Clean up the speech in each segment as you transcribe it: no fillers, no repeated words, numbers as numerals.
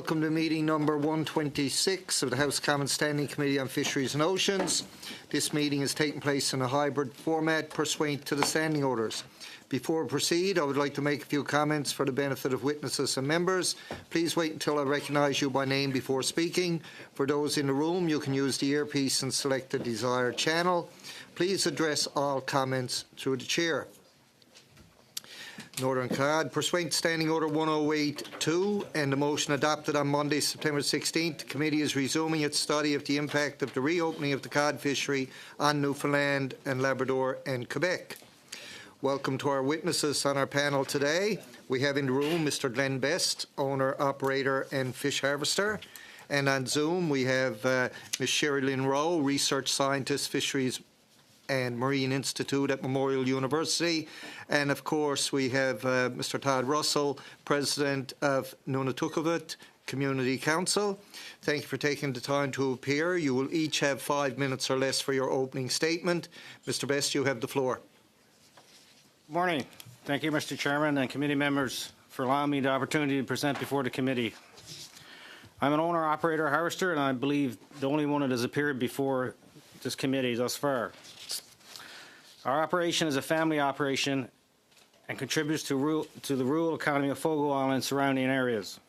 welcome to meeting number 126 of the House Commons Standing Committee on Fisheries and Oceans. This meeting is taking place in a hybrid format pursuant to the standing orders. Before we proceed, I would like to make a few comments for the benefit of witnesses and members. Please wait until I recognise you by name before speaking. For those in the room, you can use the earpiece and select the desired channel. Please address all comments through the chair. Northern Cod, pursuant to Standing Order 108-2 and the motion adopted on Monday, September 16th, the committee is resuming its study of the impact of the reopening of the cod fishery on Newfoundland and Labrador and Quebec. Welcome to our witnesses on our panel today. We have in the room Mr. Glenn Best, owner, operator and fish harvester. And on Zoom we have Ms. Sherry Lynn Rowe, research scientist, Fisheries and Marine Institute at Memorial University. And of course we have Mr. Todd Russell, President of Nunatukavut Community Council. Thank you for taking the time to appear. You will each have 5 minutes or less for your opening statement. Mr. Best, you have the floor. Good morning. Thank you, Mr. Chairman and committee members, for allowing me the opportunity to present before the committee. I'm an owner, operator, harvester, and I believe the only one that has appeared before this committee thus far. Our operation is a family operation and contributes to the rural economy of FOPO Island and surrounding areas.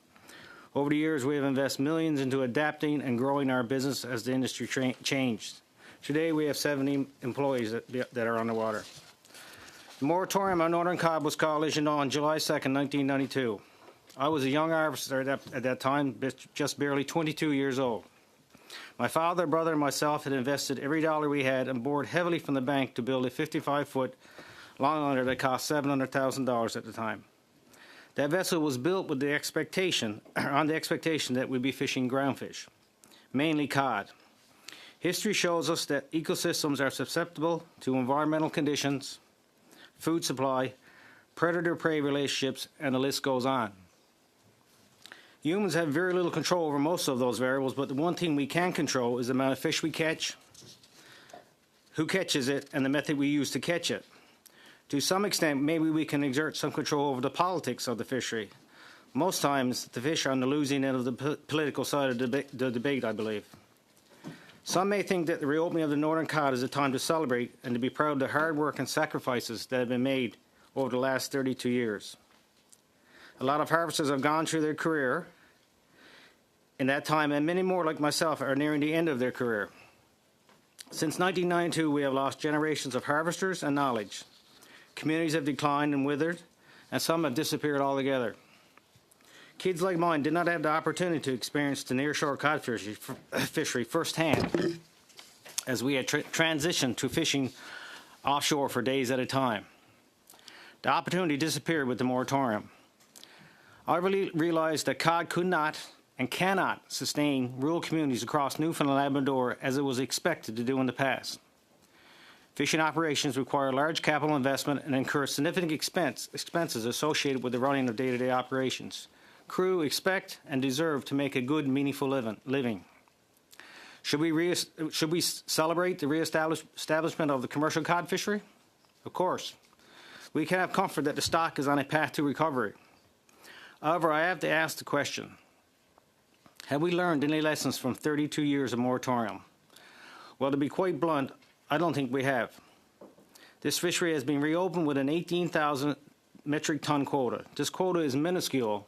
Over the years, we have invested millions into adapting and growing our business as the industry changed. Today, we have 70 employees that are on the water. The moratorium on Northern Cod was issued on July 2nd, 1992. I was a young harvester at that time, just barely 22 years old. My father, brother, and myself had invested every dollar we had and borrowed heavily from the bank to build a 55-foot long liner that cost $700,000 at the time. That vessel was built with the expectation, that we'd be fishing groundfish, mainly cod. History shows us that ecosystems are susceptible to environmental conditions, food supply, predator-prey relationships, and the list goes on. Humans have very little control over most of those variables, but the one thing we can control is the amount of fish we catch, who catches it, and the method we use to catch it. To some extent, maybe we can exert some control over the politics of the fishery. Most times, the fish are on the losing end of the political side of the debate, I believe. Some may think that the reopening of the Northern Cod is a time to celebrate and to be proud of the hard work and sacrifices that have been made over the last 32 years. A lot of harvesters have gone through their career in that time, and many more like myself are nearing the end of their career. Since 1992, we have lost generations of harvesters and knowledge. Communities have declined and withered, and some have disappeared altogether. Kids like mine did not have the opportunity to experience the nearshore cod fishery firsthand, as we had transitioned to fishing offshore for days at a time. The opportunity disappeared with the moratorium. I really realized that cod could not and cannot sustain rural communities across Newfoundland and Labrador as it was expected to do in the past. Fishing operations require large capital investment and incur significant expenses associated with the running of day-to-day operations. Crew expect and deserve to make a good, meaningful living. Should we celebrate the reestablishment of the commercial cod fishery? Of course. We can have comfort that the stock is on a path to recovery. However, I have to ask the question, have we learned any lessons from 32 years of moratorium? Well, to be quite blunt, I don't think we have. This fishery has been reopened with an 18,000 metric ton quota. This quota is minuscule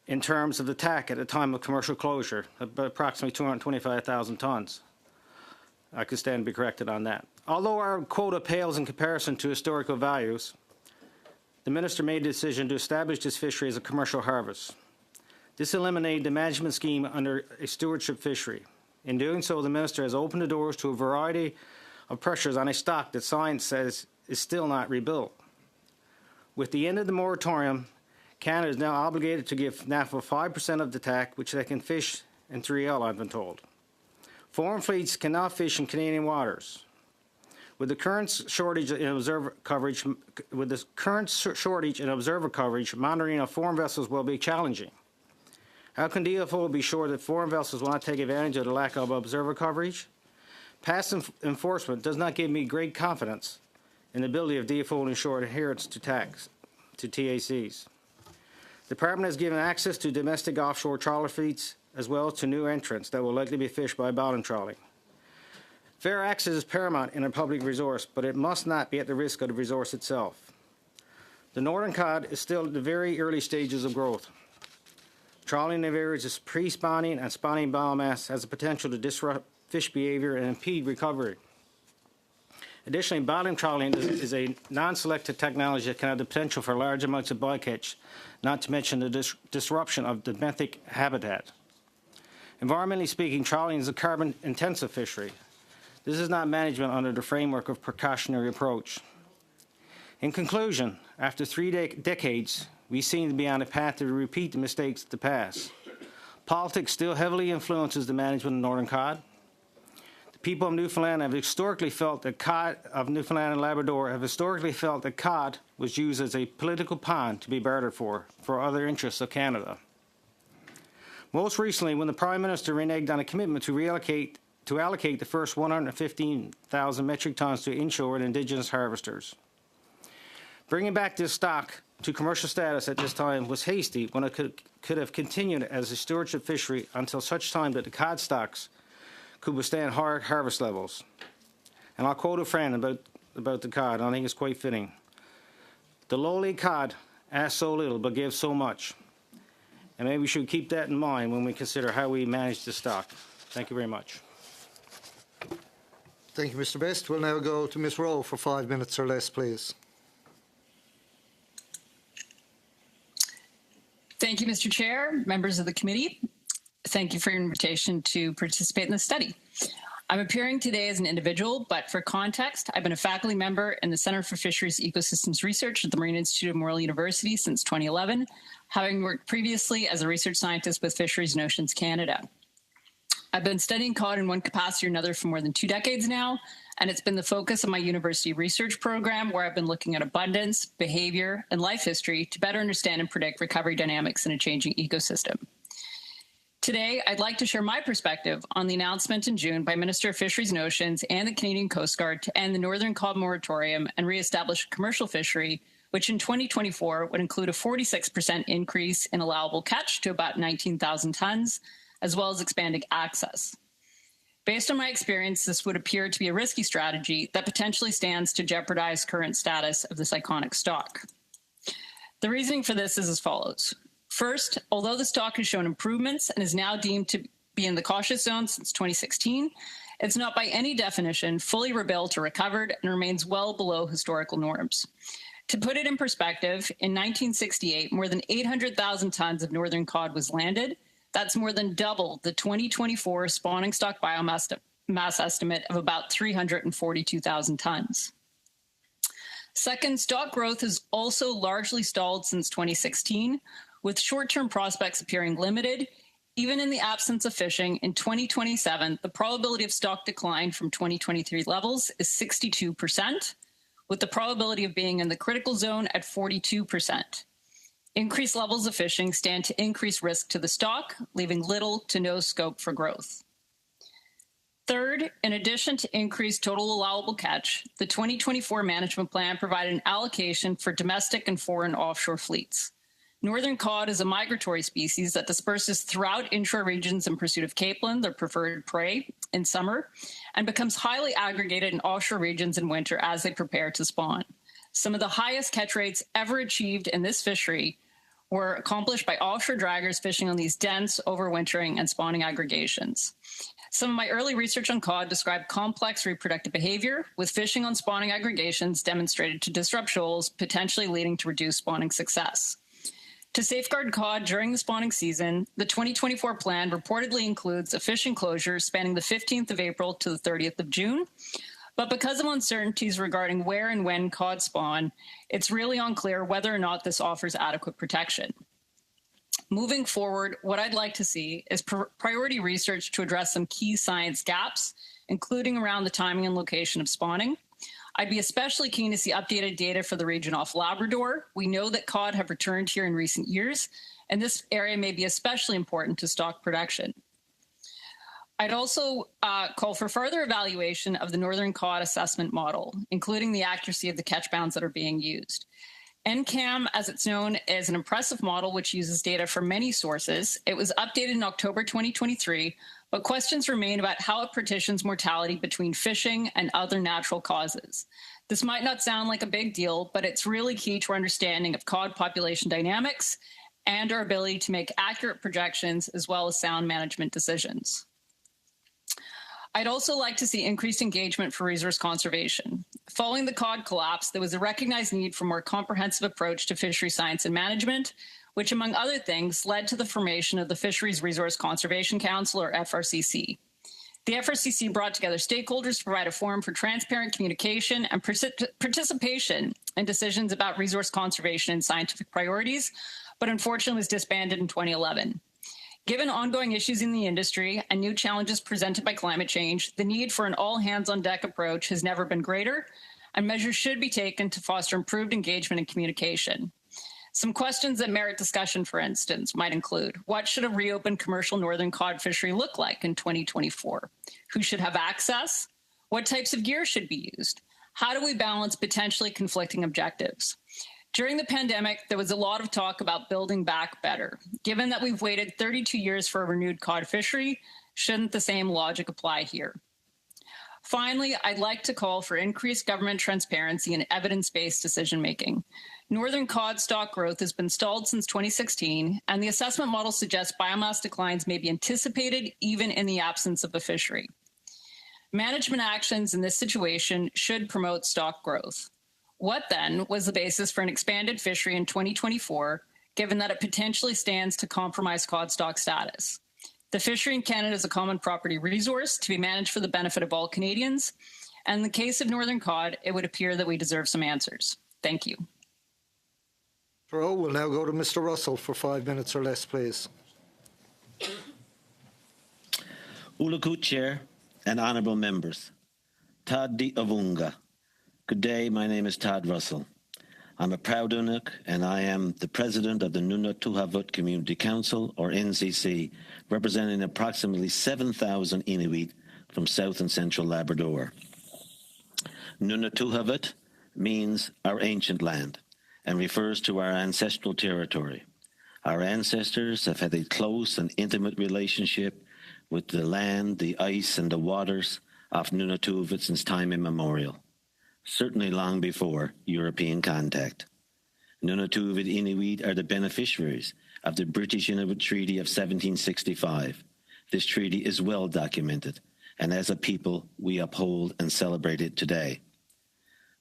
in terms of the TAC at the time of commercial closure, approximately 225,000 tons. I could stand to be corrected on that. Although our quota pales in comparison to historical values, the minister made the decision to establish this fishery as a commercial harvest. This eliminated the management scheme under a stewardship fishery. In doing so, the minister has opened the doors to a variety of pressures on a stock that science says is still not rebuilt. With the end of the moratorium, Canada is now obligated to give NAFTA 5% of the TAC, which they can fish in 3L, I've been told. Foreign fleets cannot fish in Canadian waters. With the current shortage in observer coverage, monitoring of foreign vessels will be challenging. How can DFO be sure that foreign vessels will not take advantage of the lack of observer coverage? Past enforcement does not give me great confidence in the ability of DFO to ensure adherence to TACs. The department has given access to domestic offshore trawler fleets as well as to new entrants that will likely be fished by bottom trawling. Fair access is paramount in a public resource, but it must not be at the risk of the resource itself. The northern cod is still at the very early stages of growth. Trawling of areas of pre-spawning and spawning biomass has the potential to disrupt fish behavior and impede recovery. Additionally, bottom trawling is a non-selective technology that can have the potential for large amounts of bycatch, not to mention the disruption of the benthic habitat. Environmentally speaking, trawling is a carbon-intensive fishery. This is not management under the framework of precautionary approach. In conclusion, after 3 decades, we seem to be on a path to repeat the mistakes of the past. Politics still heavily influences the management of northern cod. The people of Newfoundland have historically felt that cod of Newfoundland and Labrador have historically felt that cod was used as a political pawn to be bartered for other interests of Canada. Most recently, when the Prime Minister reneged on a commitment to allocate the first 115,000 metric tons to inshore and Indigenous harvesters. Bringing back this stock to commercial status at this time was hasty when it could have continued as a stewardship fishery until such time that the cod stocks could withstand higher harvest levels. And I'll quote a friend about the cod, I think it's quite fitting. The lowly cod asks so little but gives so much. And maybe we should keep that in mind when we consider how we manage the stock. Thank you very much. Thank you, Mr. Best. We'll now go to Ms. Rowe for 5 minutes or less, please. Thank you, Mr. Chair, members of the committee. Thank you for your invitation to participate in the study. I'm appearing today as an individual, but for context, I've been a faculty member in the Center for Fisheries Ecosystems Research at the Marine Institute of Montreal University since 2011, having worked previously as a research scientist with Fisheries and Oceans Canada. I've been studying cod in one capacity or another for more than 2 decades now, and it's been the focus of my university research program where I've been looking at abundance, behavior, and life history to better understand and predict recovery dynamics in a changing ecosystem. Today, I'd like to share my perspective on the announcement in June by Minister of Fisheries and Oceans and the Canadian Coast Guard to end the Northern Cod Moratorium and reestablish a commercial fishery, which in 2024 would include a 46% increase in allowable catch to about 19,000 tons, as well as expanding access. Based on my experience, this would appear to be a risky strategy that potentially stands to jeopardize current status of this iconic stock. The reasoning for this is as follows. First, although the stock has shown improvements and is now deemed to be in the cautious zone since 2016, it's not by any definition fully rebuilt or recovered and remains well below historical norms. To put it in perspective, in 1968, more than 800,000 tons of northern cod was landed. That's more than double the 2024 spawning stock biomass mass estimate of about 342,000 tons. Second, stock growth has also largely stalled since 2016, with short-term prospects appearing limited. Even in the absence of fishing, in 2027, the probability of stock decline from 2023 levels is 62%, with the probability of being in the critical zone at 42%. Increased levels of fishing stand to increase risk to the stock, leaving little to no scope for growth. Third, in addition to increased total allowable catch, the 2024 management plan provided an allocation for domestic and foreign offshore fleets. Northern cod is a migratory species that disperses throughout inshore regions in pursuit of capelin, their preferred prey, in summer, and becomes highly aggregated in offshore regions in winter as they prepare to spawn. Some of the highest catch rates ever achieved in this fishery were accomplished by offshore draggers fishing on these dense overwintering and spawning aggregations. Some of my early research on cod described complex reproductive behavior, with fishing on spawning aggregations demonstrated to disrupt shoals, potentially leading to reduced spawning success. To safeguard cod during the spawning season, the 2024 plan reportedly includes a fishing closure spanning the 15th of April to the 30th of June. But because of uncertainties regarding where and when cod spawn, it's really unclear whether or not this offers adequate protection. Moving forward, what I'd like to see is priority research to address some key science gaps, including around the timing and location of spawning. I'd be especially keen to see updated data for the region off Labrador. We know that cod have returned here in recent years, and this area may be especially important to stock production. I'd also call for further evaluation of the Northern Cod assessment model, including the accuracy of the catch bounds that are being used. NCAM, as it's known, is an impressive model which uses data from many sources. It was updated in October 2023, but questions remain about how it partitions mortality between fishing and other natural causes. This might not sound like a big deal, but it's really key to our understanding of cod population dynamics and our ability to make accurate projections as well as sound management decisions. I'd also like to see increased engagement for resource conservation. Following the cod collapse, there was a recognized need for a more comprehensive approach to fishery science and management, which, among other things, led to the formation of the Fisheries Resource Conservation Council, or FRCC. The FRCC brought together stakeholders to provide a forum for transparent communication and participation in decisions about resource conservation and scientific priorities, but unfortunately was disbanded in 2011. Given ongoing issues in the industry and new challenges presented by climate change, the need for an all-hands-on-deck approach has never been greater, and measures should be taken to foster improved engagement and communication. Some questions that merit discussion, for instance, might include: what should a reopened commercial northern cod fishery look like in 2024? Who should have access? What types of gear should be used? How do we balance potentially conflicting objectives? During the pandemic, there was a lot of talk about building back better. Given that we've waited 32 years for a renewed cod fishery, shouldn't the same logic apply here? Finally, I'd like to call for increased government transparency and evidence-based decision-making. Northern cod stock growth has been stalled since 2016, and the assessment model suggests biomass declines may be anticipated even in the absence of a fishery. Management actions in this situation should promote stock growth. What then was the basis for an expanded fishery in 2024, given that it potentially stands to compromise cod stock status? The fishery in Canada is a common property resource to be managed for the benefit of all Canadians, and in the case of northern cod, it would appear that we deserve some answers. Thank you. We'll now go to Mr. Russell for 5 minutes or less, please. Uluku Chair and honourable members, Todd Di Avunga. Good day, my name is Todd Russell. I'm a proud Inuk and I am the president of the Nunatuhavut Community Council, or NCC, representing approximately 7,000 Inuit from South and Central Labrador. Nunatuhavut means our ancient land and refers to our ancestral territory. Our ancestors have had a close and intimate relationship with the land, the ice, and the waters of Nunatuhavut since time immemorial, certainly long before European contact. Nunatuhavut Inuit are the beneficiaries of the British Inuit Treaty of 1765. This treaty is well documented, and as a people, we uphold and celebrate it today.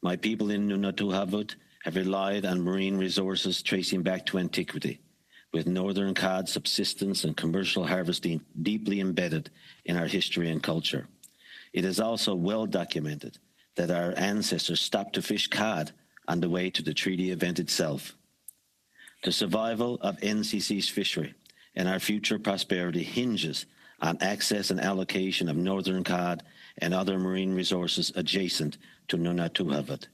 My people in Nunatuhavut have relied on marine resources tracing back to antiquity, with northern cod subsistence and commercial harvesting deeply embedded in our history and culture. It is also well documented that our ancestors stopped to fish cod on the way to the treaty event itself. The survival of NCC's fishery and our future prosperity hinges on access and allocation of northern cod and other marine resources adjacent to Nunatuhavut.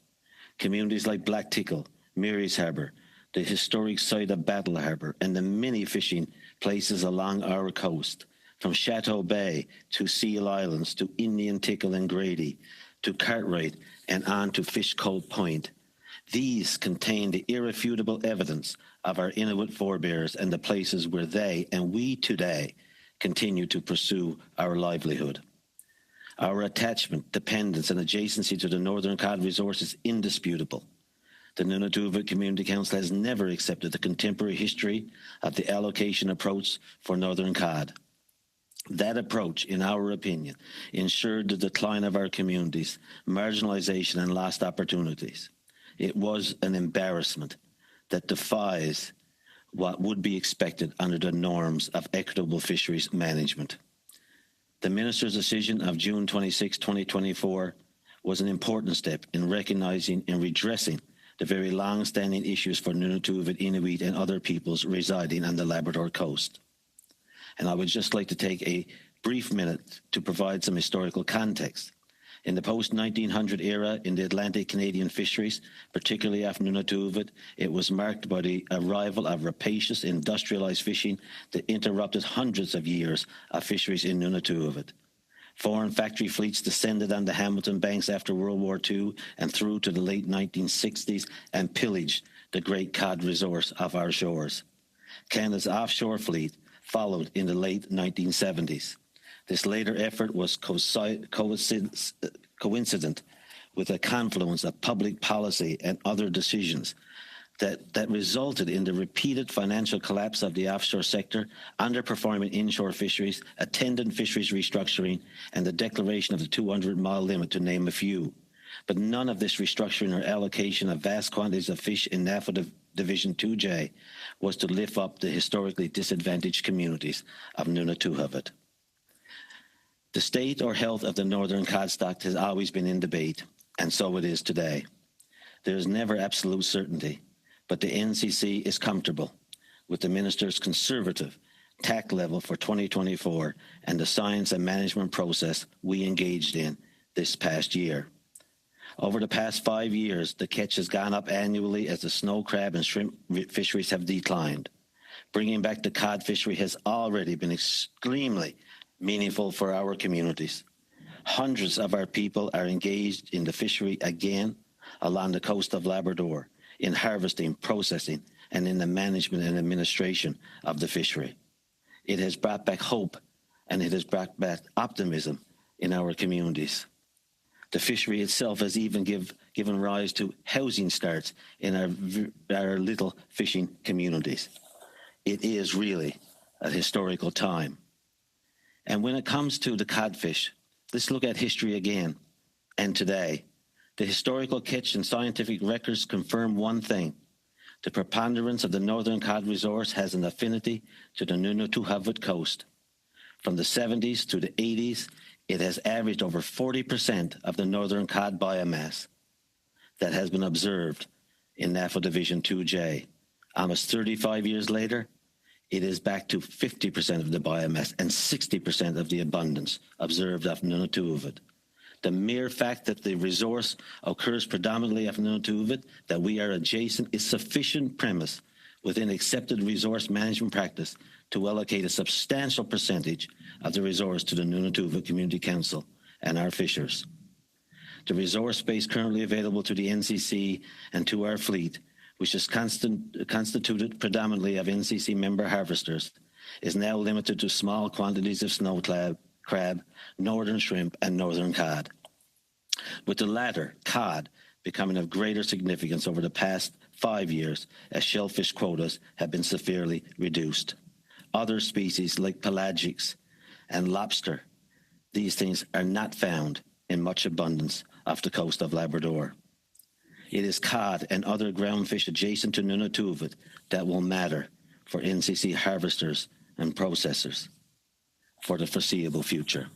Communities like Black Tickle, Mary's Harbour, the historic site of Battle Harbour, and the many fishing places along our coast, from Chateau Bay to Seal Islands to Indian Tickle and Grady, to Cartwright and on to Fish Cove Point. These contain the irrefutable evidence of our Inuit forebears and the places where they and we today continue to pursue our livelihood. Our attachment, dependence, and adjacency to the northern cod resource is indisputable. The Nunatuhavut Community Council has never accepted the contemporary history of the allocation approach for northern cod. That approach, in our opinion, ensured the decline of our communities, marginalization, and lost opportunities. It was an embarrassment that defies what would be expected under the norms of equitable fisheries management. The Minister's decision of June 26, 2024 was an important step in recognizing and redressing the very long-standing issues for Nunatuhavut Inuit and other peoples residing on the Labrador coast. And I would just like to take a brief minute to provide some historical context. In the post-1900 era in the Atlantic Canadian fisheries, particularly after Nunatuhavut, it was marked by the arrival of rapacious industrialized fishing that interrupted hundreds of years of fisheries in Nunatuhavut. Foreign factory fleets descended on the Hamilton Banks after World War II and through to the late 1960s and pillaged the great cod resource off our shores. Canada's offshore fleet followed in the late 1970s. This later effort was coincident with a confluence of public policy and other decisions that resulted in the repeated financial collapse of the offshore sector, underperforming inshore fisheries, attendant fisheries restructuring, and the declaration of the 200-mile limit, to name a few. But none of this restructuring or allocation of vast quantities of fish in NAFO Division 2J was to lift up the historically disadvantaged communities of Nunatuhavat. The state or health of the northern cod stock has always been in debate, and so it is today. There is never absolute certainty, but the NCC is comfortable with the minister's conservative TAC level for 2024 and the science and management process we engaged in this past year. Over the past 5 years, the catch has gone up annually as the snow crab and shrimp fisheries have declined. Bringing back the cod fishery has already been extremely meaningful for our communities. Hundreds of our people are engaged in the fishery again along the coast of Labrador, in harvesting, processing, and in the management and administration of the fishery. It has brought back hope, and it has brought back optimism in our communities. The fishery itself has even given rise to housing starts in our little fishing communities. It is really a historical time. And when it comes to the codfish, let's look at history again and today. The historical catch and scientific records confirm one thing. The preponderance of the northern cod resource has an affinity to the Nunatuhavat coast. From the 70s to the 80s, it has averaged over 40% of the northern cod biomass that has been observed in NAFO Division 2J. Almost 35 years later, it is back to 50% of the biomass and 60% of the abundance observed of Nunatuhavat. The mere fact that the resource occurs predominantly of Nunatuhavat, that we are adjacent, is sufficient premise within accepted resource management practice to allocate a substantial percentage of the resource to the Nunatuhavat Community Council and our fishers. The resource space currently available to the NCC and to our fleet, which is constituted predominantly of NCC member harvesters, is now limited to small quantities of snow crab, northern shrimp, and northern cod. With the latter, cod, becoming of greater significance over the past 5 years as shellfish quotas have been severely reduced. Other species like pelagics and lobster, these things are not found in much abundance off the coast of Labrador. It is cod and other ground fish adjacent to Nunatuhavat that will matter for NCC harvesters and processors for the foreseeable future.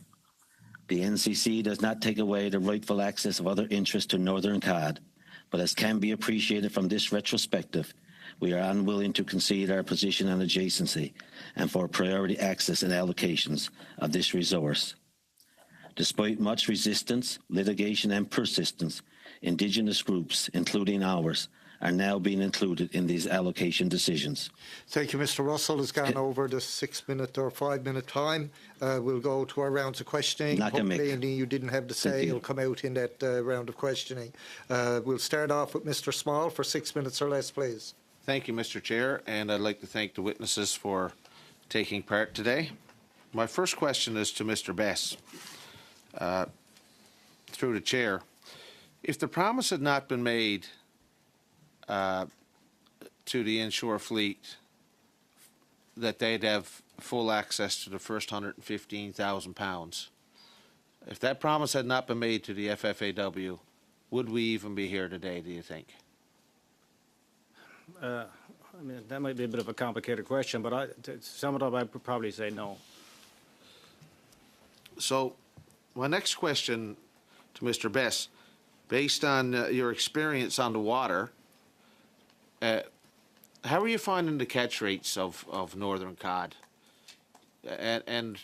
The NCC does not take away the rightful access of other interests to northern cod, but as can be appreciated from this retrospective, we are unwilling to concede our position on adjacency and for priority access and allocations of this resource. Despite much resistance, litigation, and persistence, Indigenous groups, including ours, are now being included in these allocation decisions. Thank you, Mr. Russell. Has gone over the 6-minute or 5-minute time. We'll go to our rounds of questioning. Hopefully, anything you didn't have to say will come out in that round of questioning. We'll start off with Mr. Small for 6 minutes or less, please. Thank you, Mr. Chair, and I'd like to thank the witnesses for taking part today. My first question is to Mr. Bess, through the Chair. If the promise had not been made to the inshore fleet that they'd have full access to the first £115,000, if that promise had not been made to the FFAW, would we even be here today, do you think? I mean, that might be a bit of a complicated question, but to sum it up, I'd probably say no. So my next question to Mr. Bess, based on your experience on the water, how are you finding the catch rates of northern cod? And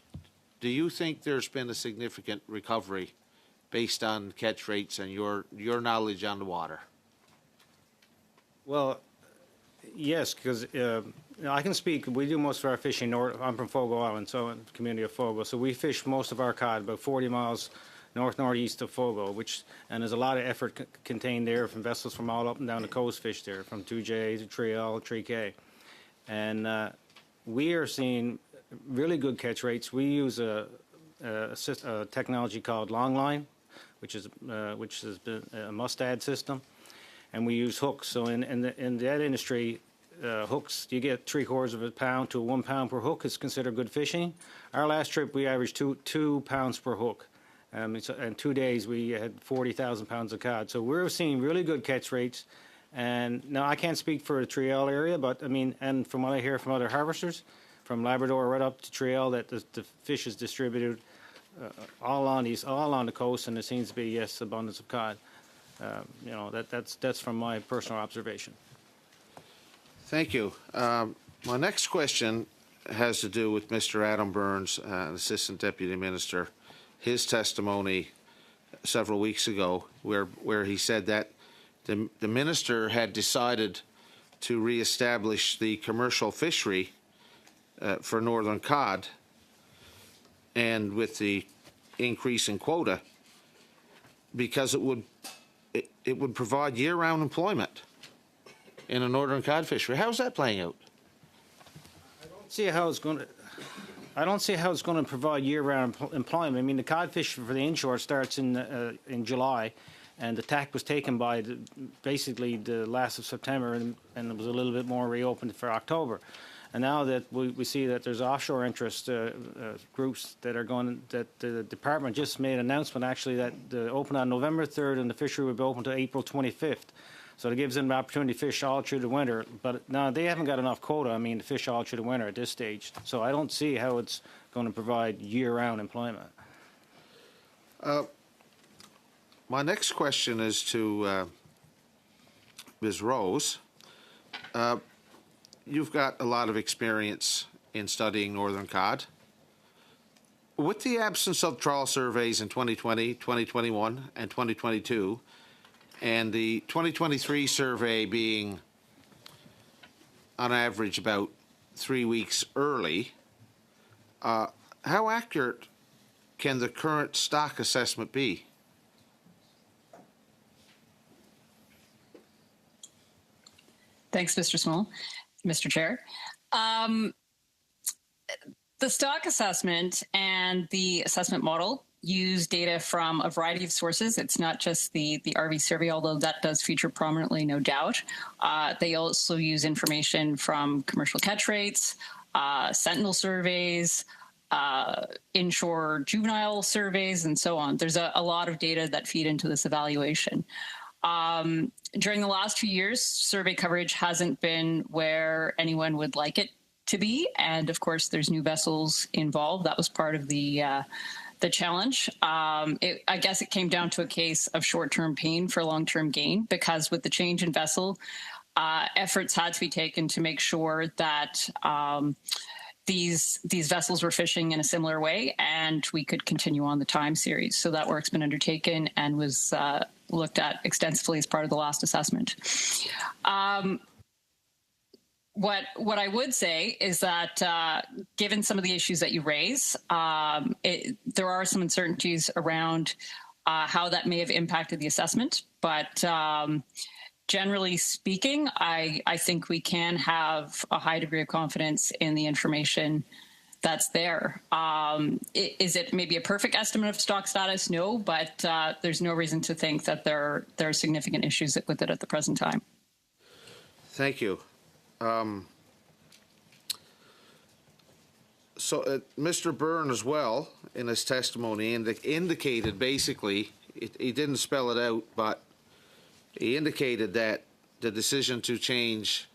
do you think there's been a significant recovery based on catch rates and your knowledge on the water? Well, yes, because I can speak. We do most of our fishing north. I'm from Fogo Island, so in the community of Fogo. So we fish most of our cod about 40 miles northeast of FOPO, and there's a lot of effort contained there from vessels from all up and down the coast fish there, from 2J to 3L, 3K. And we are seeing really good catch rates. We use a technology called Longline, which has been a mustad system, and we use hooks. So in that industry, hooks, you get 3/4 of a pound to 1 pound per hook is considered good fishing. Our last trip, we averaged 2 pounds per hook. In 2 days, we had 40,000 pounds of cod. So we're seeing really good catch rates. And now I can't speak for the 3L area, but I mean, and from what I hear from other harvesters, from Labrador right up to 3L, that the fish is distributed all on the coast, and there seems to be, yes, abundance of cod. That's from my personal observation. Thank you. My next question has to do with Mr. Adam Burns, Assistant Deputy Minister. His testimony several weeks ago, where he said that the minister had decided to reestablish the commercial fishery for northern cod, and with the increase in quota, because it would provide year-round employment in a northern cod fishery. How's that playing out? I don't see how it's going to provide year-round employment. I mean, the cod fish for the inshore starts in July, and the TAC was taken by basically the last of September, and it was a little bit more reopened for October. And now that we see that there's offshore interest groups that are going, that the department just made an announcement actually that open on November 3rd, and the fishery will be open to April 25th. So it gives them the opportunity to fish all through the winter. But now they haven't got enough quota, to fish all through the winter at this stage. So I don't see how it's going to provide year-round employment. My next question is to Ms. Rose. You've got a lot of experience in studying northern cod. With the absence of trawl surveys in 2020, 2021, and 2022, and the 2023 survey being on average about 3 weeks early, how accurate can the current stock assessment be? Thanks, Mr. Small. Mr. Chair. The stock assessment and the assessment model use data from a variety of sources. It's not just the RV survey, although that does feature prominently, no doubt. They also use information from commercial catch rates, sentinel surveys, inshore juvenile surveys, and so on. There's a lot of data that feed into this evaluation. During the last few years, survey coverage hasn't been where anyone would like it to be, and of course, there's new vessels involved. That was part of the challenge. I guess it came down to a case of short-term pain for long-term gain, because with the change in vessel, efforts had to be taken to make sure that these vessels were fishing in a similar way, and we could continue on the time series. So that work's been undertaken and was looked at extensively as part of the last assessment. What I would say is that given some of the issues that you raise, there are some uncertainties around how that may have impacted the assessment. But generally speaking, I think we can have a high degree of confidence in the information that's there. Is it maybe a perfect estimate of stock status? No, but there's no reason to think that there are significant issues with it at the present time. Thank you. Mr. Byrne as well, in his testimony, indicated basically, he didn't spell it out, but he indicated that the decision to change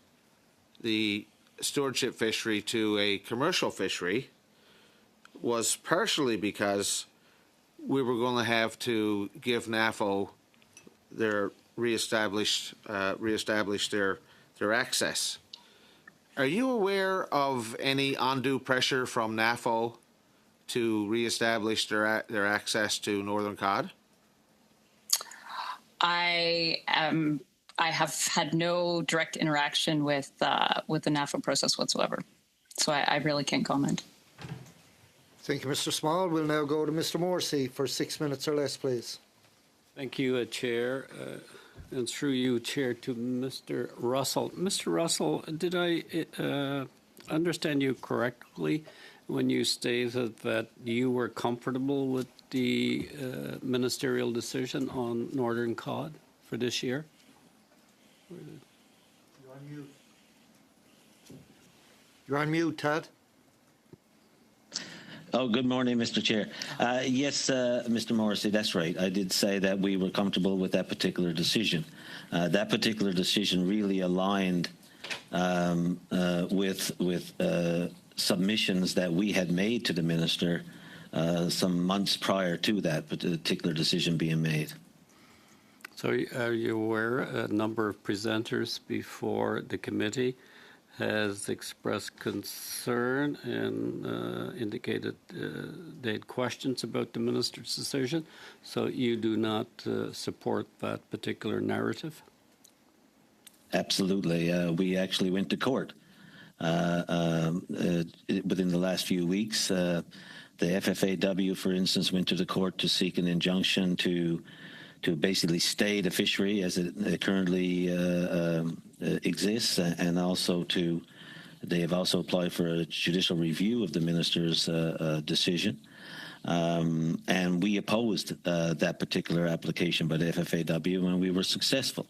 the stewardship fishery to a commercial fishery was partially because we were going to have to give NAFO their reestablish their access. Are you aware of any undue pressure from NAFO to reestablish their access to northern cod? I have had no direct interaction with the NAFO process whatsoever, so I really can't comment. Thank you, Mr. Small. We'll now go to Mr. Morrissey for 6 minutes or less, please. Thank you, Chair. And through you, Chair, to Mr. Russell. Mr. Russell, did I understand you correctly when you stated that you were comfortable with the ministerial decision on northern cod for this year? You're on mute. You're on mute, Todd. Oh, good morning, Mr. Chair. Yes, Mr. Morrissey, that's right. I did say that we were comfortable with that particular decision. That particular decision really aligned with submissions that we had made to the minister some months prior to that particular decision being made. So are you aware a number of presenters before the committee has expressed concern and indicated they had questions about the minister's decision, so you do not support that particular narrative? Absolutely. We actually went to court within the last few weeks. The FFAW, for instance, went to the court to seek an injunction to basically stay the fishery as it currently exists, and also they have also applied for a judicial review of the minister's decision. And we opposed that particular application by the FFAW, and we were successful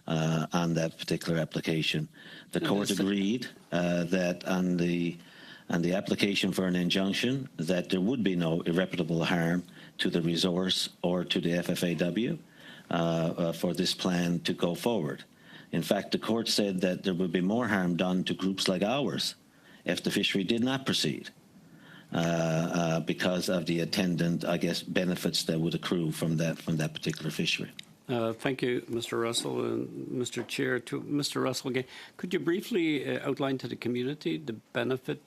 on that particular application. The court agreed that on the application for an injunction that there would be no irreparable harm to the resource or to the FFAW for this plan to go forward. In fact, the court said that there would be more harm done to groups like ours if the fishery did not proceed because of the attendant, I guess, benefits that would accrue from that particular fishery. Thank you, Mr. Russell. And Mr. Chair, to Mr. Russell again, could you briefly outline to the community the benefit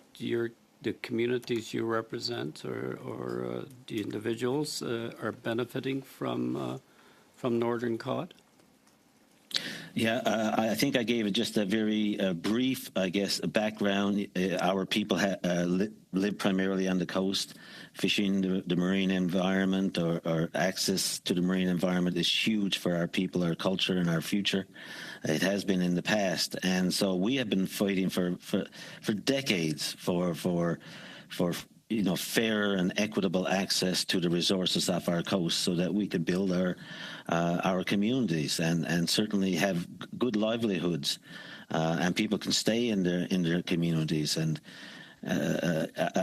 the communities you represent or the individuals are benefiting from northern cod? Yeah, I think I gave it just a very brief, I guess, background. Our people live primarily on the coast. Fishing the marine environment or access to the marine environment is huge for our people, our culture, and our future. It has been in the past. And so we have been fighting for decades for fair and equitable access to the resources off our coast so that we could build our communities and certainly have good livelihoods and people can stay in their communities. And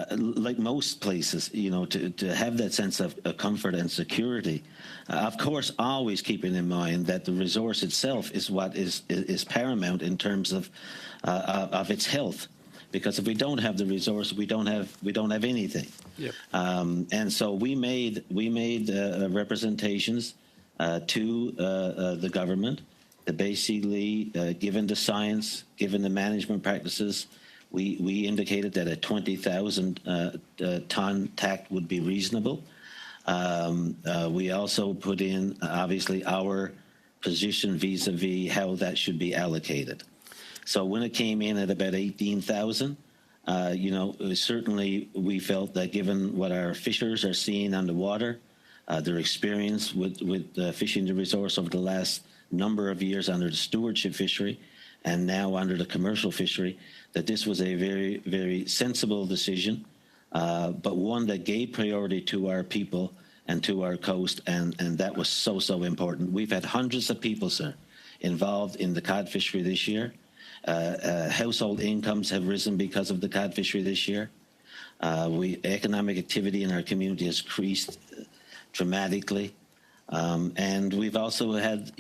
like most places, to have that sense of comfort and security, of course, always keeping in mind that the resource itself is what is paramount in terms of its health. Because if we don't have the resource, we don't have anything. Yep. And so we made representations to the government that basically, given the science, given the management practices, we indicated that a 20,000 ton TAC would be reasonable. We also put in, obviously, our position vis-a-vis how that should be allocated. So when it came in at about 18,000, certainly we felt that given what our fishers are seeing on the water, their experience with fishing the resource over the last number of years under the stewardship fishery and now under the commercial fishery, that this was a very, very sensible decision, but one that gave priority to our people and to our coast, and that was so important. We've had hundreds of people, sir, involved in the cod fishery this year. Household incomes have risen because of the cod fishery this year. Economic activity in our community has increased dramatically. And we've also had,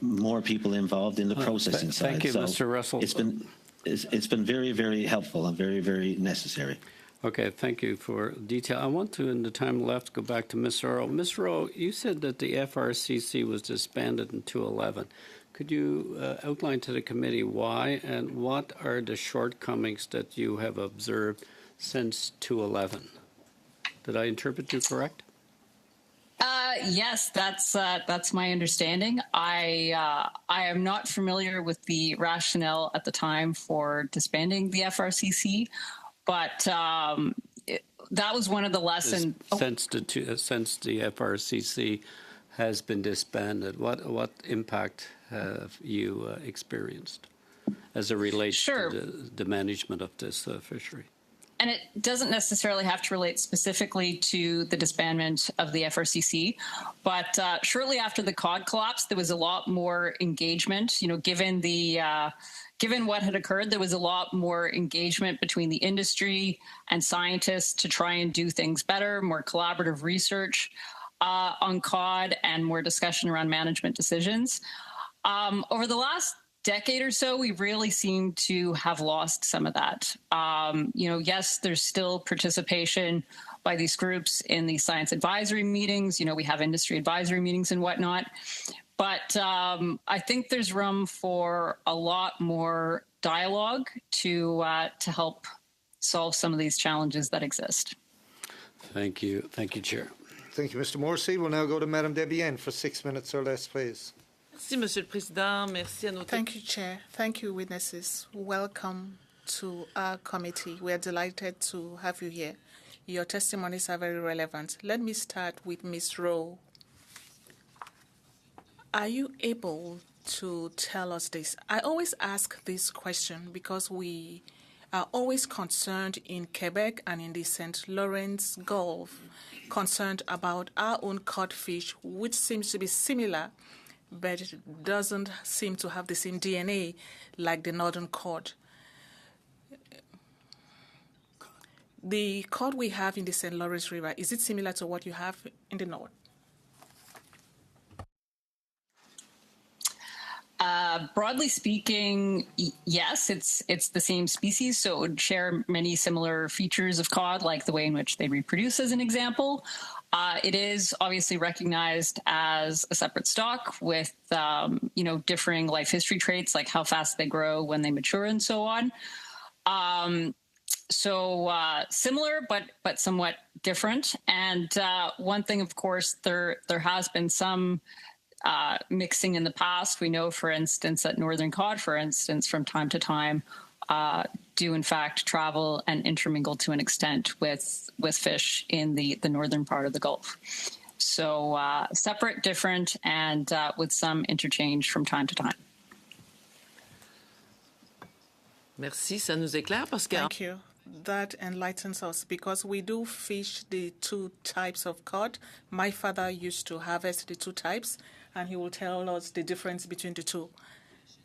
more people involved in the processing side. Thank you, so Mr. Russell. It's been very, very helpful and very, very necessary. Okay, thank you for detail. I want to, in the time left, go back to Ms. Earle. Ms. Earle, you said that the FRCC was disbanded in 2011. Could you outline to the committee why and what are the shortcomings that you have observed since 2011? Did I interpret you correct? Yes, that's my understanding. I am not familiar with the rationale at the time for disbanding the FRCC, but that was one of the lessons. Since the FRCC has been disbanded, what impact have you experienced as it relates Sure. to the management of this fishery? And it doesn't necessarily have to relate specifically to the disbandment of the FRCC, but shortly after the cod collapse, there was a lot more engagement. Given what had occurred, there was a lot more engagement between the industry and scientists to try and do things better, more collaborative research on cod, and more discussion around management decisions. Over the last decade or so, we really seem to have lost some of that. Yes, there's still participation by these groups in the science advisory meetings. We have industry advisory meetings and whatnot. But I think there's room for a lot more dialogue to help solve some of these challenges that exist. Thank you. Thank you, Chair. Thank you, Mr. Morrissey. We'll now go to Madame Debienne for 6 minutes or less, please. Merci, Monsieur le Président. Merci à nos Thank you, Chair. Thank you, witnesses. Welcome to our committee. We are delighted to have you here. Your testimonies are very relevant. Let me start with Ms. Rowe. Are you able to tell us this? I always ask this question because we are always concerned in Quebec and in the St. Lawrence Gulf, concerned about our own codfish, which seems to be similar, but it doesn't seem to have the same DNA like the northern cod. The cod we have in the St. Lawrence River, is it similar to what you have in the north? Broadly speaking, yes, it's the same species, so it would share many similar features of cod, like the way in which they reproduce, as an example. It is obviously recognized as a separate stock with, differing life history traits, like how fast they grow when they mature and so on. Similar, but somewhat different. And one thing, of course, there has been some mixing in the past. We know, for instance, that northern cod, for instance, from time to time, do in fact travel and intermingle to an extent with fish in the northern part of the Gulf. So separate, different, and with some interchange from time to time. Merci, ça nous éclaire parce que Thank you. That enlightens us because we do fish the two types of cod. My father used to harvest the two types, and he will tell us the difference between the two.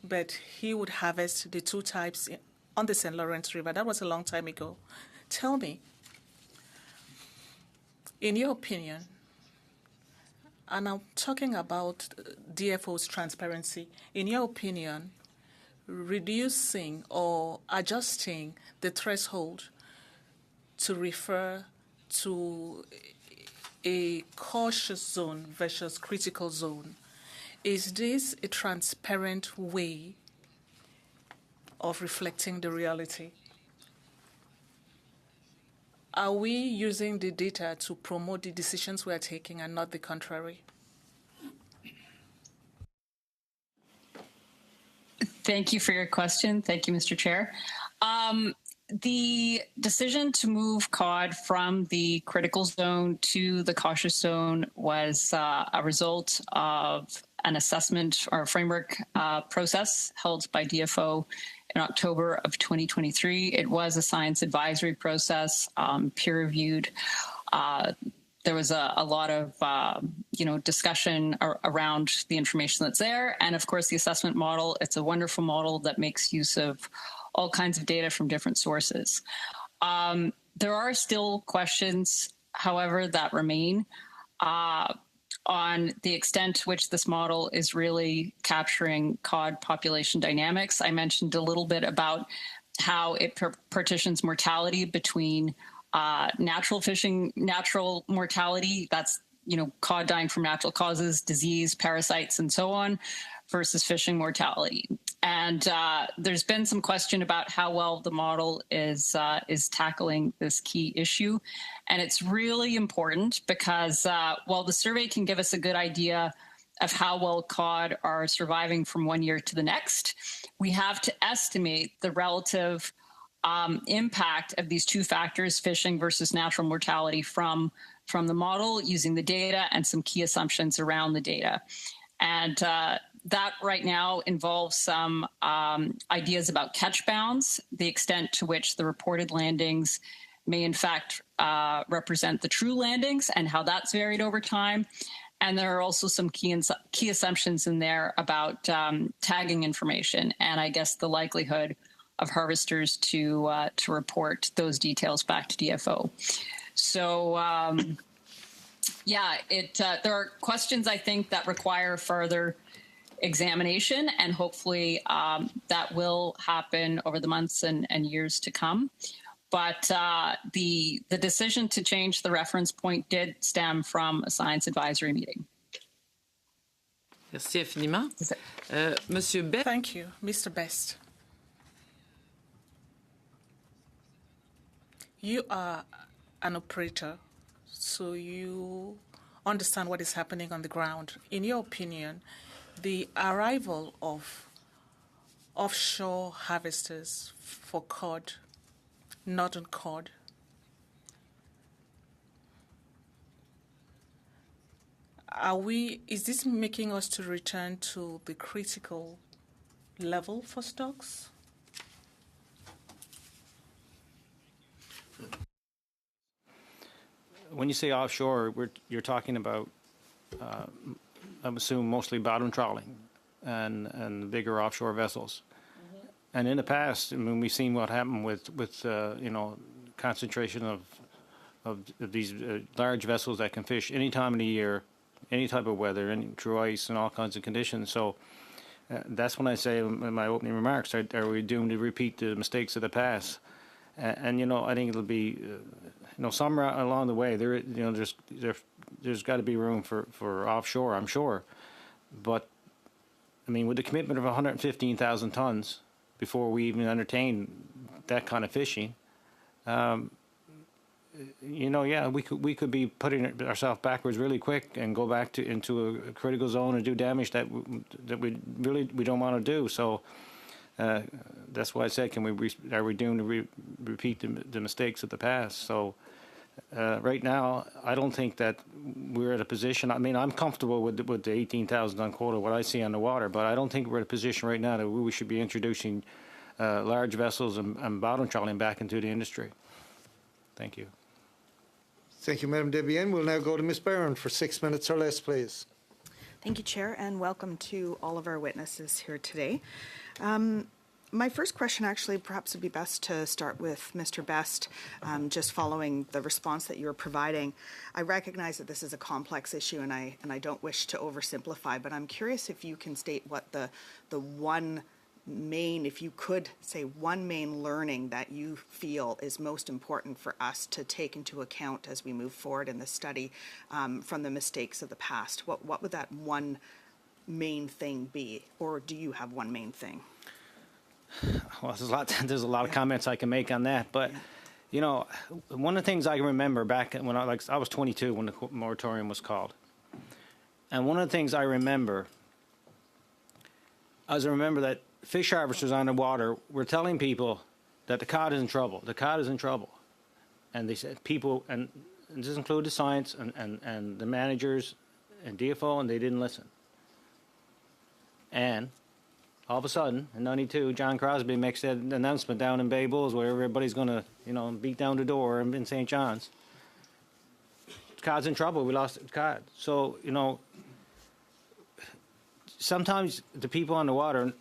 But he would harvest the two types on the St. Lawrence River. That was a long time ago. Tell me, in your opinion, and I'm talking about DFO's transparency, in your opinion, reducing or adjusting the threshold to refer to a cautious zone versus critical zone, is this a transparent way of reflecting the reality? Are we using the data to promote the decisions we are taking and not the contrary? Thank you for your question. Thank you, Mr. Chair. The decision to move cod from the critical zone to the cautious zone was a result of an assessment or framework process held by DFO in October of 2023. It was a science advisory process, peer-reviewed. There was a lot of, discussion around the information that's there. And of course, the assessment model, it's a wonderful model that makes use of all kinds of data from different sources. There are still questions, however, that remain on the extent to which this model is really capturing cod population dynamics. I mentioned a little bit about how it partitions mortality between natural fishing, natural mortality, that's, cod dying from natural causes, disease, parasites, and so on, versus fishing mortality. And there's been some question about how well the model is tackling this key issue. And it's really important because while the survey can give us a good idea of how well cod are surviving from one year to the next, we have to estimate the relative impact of these two factors, fishing versus natural mortality, from the model using the data and some key assumptions around the data. And that right now involves some ideas about catch bounds, the extent to which the reported landings may in fact represent the true landings and how that's varied over time. And there are also some key assumptions in there about tagging information and I guess the likelihood of harvesters to report those details back to DFO. So there are questions I think that require further examination, and hopefully that will happen over the months and years to come. But the decision to change the reference point did stem from a science advisory meeting. Merci infiniment. Monsieur Best. Thank you. Mr. Best. You are an operator, so you understand what is happening on the ground. In your opinion, the arrival of offshore harvesters for cod, northern cod, is this making us to return to the critical level for stocks? When you say offshore, you're talking about, I'm assuming, mostly bottom trawling and bigger offshore vessels. Mm-hmm. And in the past, I mean, we've seen what happened with concentration of these large vessels that can fish any time of the year, any type of weather, through ice and all kinds of conditions. So that's when I say in my opening remarks, are we doomed to repeat the mistakes of the past? And I think it'll be, somewhere along the way, there's got to be room for offshore, I'm sure. But, I mean, with the commitment of 115,000 tons before we even entertain that kind of fishing, we could be putting ourselves backwards really quick and go back into a critical zone and do damage that we don't want to do. So that's why I said, are we doomed to repeat the mistakes of the past? So right now, I don't think that we're at a position. I mean, I'm comfortable with the 18,000 ton quota, what I see on the water, but I don't think we're at a position right now that we should be introducing large vessels and bottom trawling back into the industry. Thank you. Thank you, Madam Debian. We'll now go to Ms. Barron for 6 minutes or less, please. Thank you, Chair, and welcome to all of our witnesses here today. My first question actually perhaps would be best to start with Mr. Best, just following the response that you were providing. I recognize that this is a complex issue, and I don't wish to oversimplify, but I'm curious if you can state what the one main, if you could say one main learning that you feel is most important for us to take into account as we move forward in the study from the mistakes of the past. What would that one main thing be, or do you have one main thing? Well, there's a lot of comments I can make on that, but one of the things I can remember back when I was 22 when the moratorium was called, and one of the things I remember that fish harvesters on the water were telling people that the cod is in trouble. The cod is in trouble, and they said people, and this included the science and the managers and DFO, and they didn't listen. And all of a sudden, in '92, John Crosby makes that announcement down in Bay Bulls where everybody's going to, beat down the door in St. John's. Cod's in trouble. We lost the cod. So, sometimes the people on the water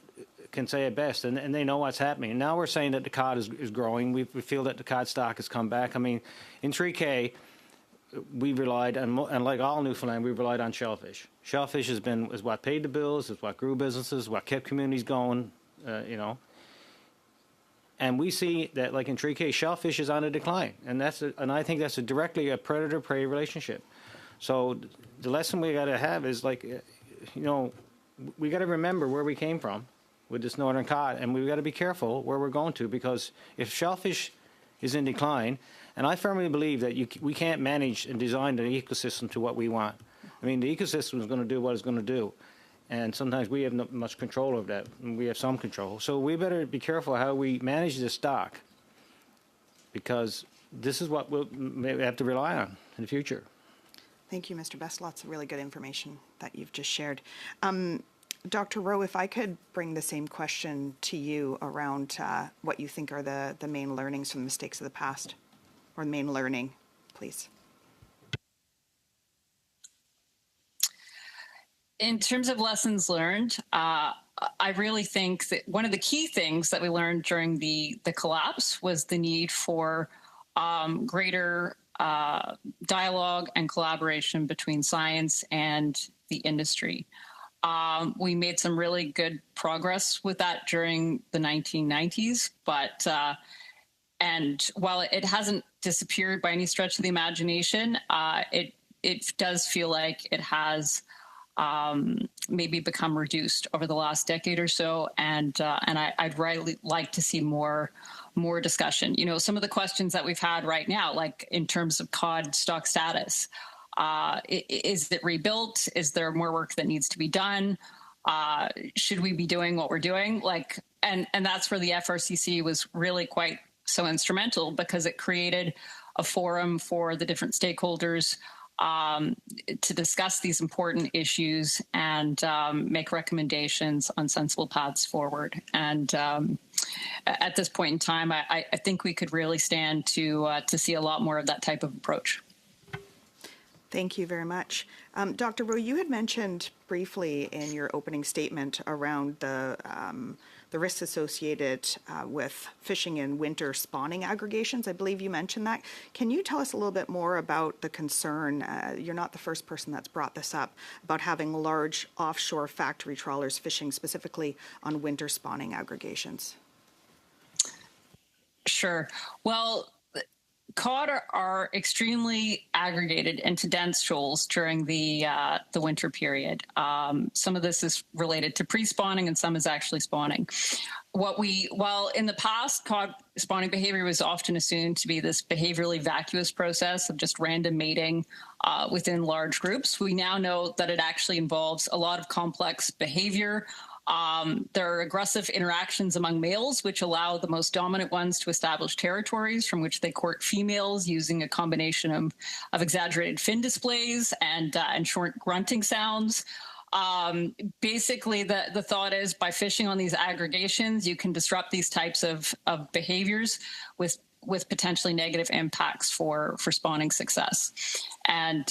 can say it best, and they know what's happening. Now we're saying that the cod is growing. We feel that the cod stock has come back. I mean, in 3K, we relied, and like all Newfoundland, we relied on shellfish. Shellfish is what paid the bills, is what grew businesses, what kept communities going, And we see that, like in 3K, shellfish is on a decline, and I think that's directly a predator-prey relationship. So the lesson we got to have is we got to remember where we came from with this northern cod, and we've got to be careful where we're going to, because if shellfish is in decline, and I firmly believe that we can't manage and design the ecosystem to what we want. I mean, the ecosystem is going to do what it's going to do, and sometimes we have not much control over that, and we have some control. So we better be careful how we manage this stock because this is what we'll maybe have to rely on in the future. Thank you, Mr. Best. Lots of really good information that you've just shared. Dr. Rowe, if I could bring the same question to you around what you think are the main learnings from the mistakes of the past, or main learning, please. In terms of lessons learned, I really think that one of the key things that we learned during the collapse was the need for greater dialogue and collaboration between science and the industry. We made some really good progress with that during the 1990s, but and while it hasn't disappeared by any stretch of the imagination, it does feel like it has maybe become reduced over the last decade or so, and I'd really like to see more discussion. You know, some of the questions that we've had right now, like in terms of cod stock status, is it rebuilt? Is there more work that needs to be done? Should we be doing what we're doing? Like, and that's where the FRCC was really quite so instrumental, because it created a forum for the different stakeholders to discuss these important issues and make recommendations on sensible paths forward. And at this point in time, I think we could really stand to see a lot more of that type of approach. Thank you very much. Dr. Rowe, you had mentioned briefly in your opening statement around the risks associated with fishing in winter spawning aggregations. I believe you mentioned that. Can you tell us a little bit more about the concern? You're not the first person that's brought this up, about having large offshore factory trawlers fishing specifically on winter spawning aggregations. Sure. Well, cod are extremely aggregated into dense shoals during the winter period. Some of this is related to pre-spawning, and some is actually spawning. While in the past, cod spawning behavior was often assumed to be this behaviorally vacuous process of just random mating within large groups, we now know that it actually involves a lot of complex behavior. There are aggressive interactions among males, which allow the most dominant ones to establish territories from which they court females using a combination of exaggerated fin displays and short grunting sounds. Basically, the thought is by fishing on these aggregations, you can disrupt these types of behaviors with potentially negative impacts for spawning success. And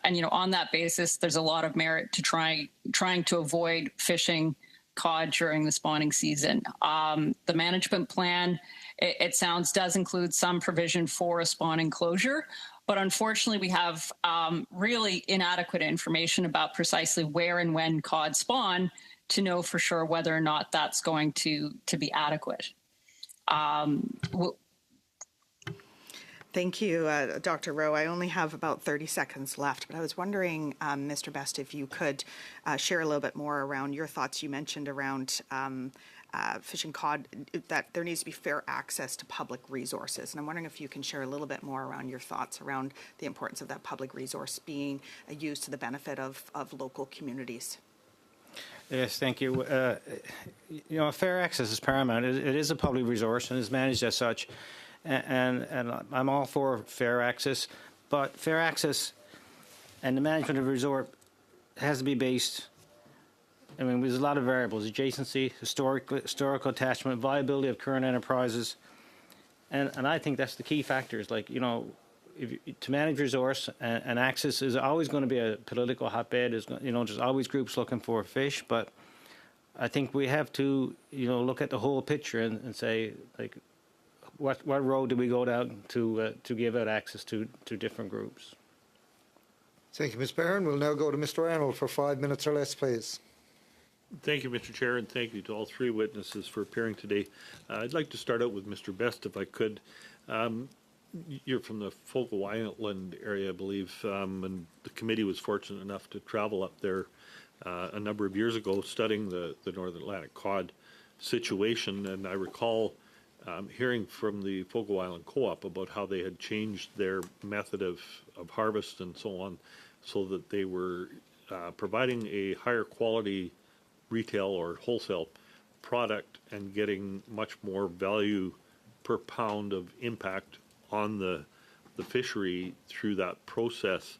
you know, on that basis, there's a lot of merit to trying to avoid fishing cod during the spawning season. The management plan, it sounds, does include some provision for a spawning closure, but unfortunately we have really inadequate information about precisely where and when cod spawn to know for sure whether or not that's going to be adequate. Thank you, Dr. Rowe. I only have about 30 seconds left, but I was wondering, Mr. Best, if you could share a little bit more around your thoughts. You mentioned around fishing cod, that there needs to be fair access to public resources. And I'm wondering if you can share a little bit more around your thoughts around the importance of that public resource being used to the benefit of local communities. Yes, thank you. You know, fair access is paramount. It is a public resource and is managed as such. And I'm all for fair access, but fair access and the management of the resort has to be based. I mean, there's a lot of variables: adjacency, historical attachment, viability of current enterprises, and I think that's the key factors. Like, you know, to manage resource and access is always going to be a political hotbed. You know, there's always groups looking for fish, but I think we have to, you know, look at the whole picture and say, like, what road do we go down to give out access to different groups? Thank you, Ms. Barron. We'll now go to Mr. Arnold for 5 minutes or less, please. Thank you, Mr. Chair, and thank you to all three witnesses for appearing today. I'd like to start out with Mr. Best, if I could. You're from the FOPO Island area, I believe, and the committee was fortunate enough to travel up there a number of years ago studying the North Atlantic cod situation, and I recall hearing from the FOPO Island Co-op about how they had changed their method of harvest and so on, so that they were providing a higher quality retail or wholesale product and getting much more value per pound of impact on the fishery through that process.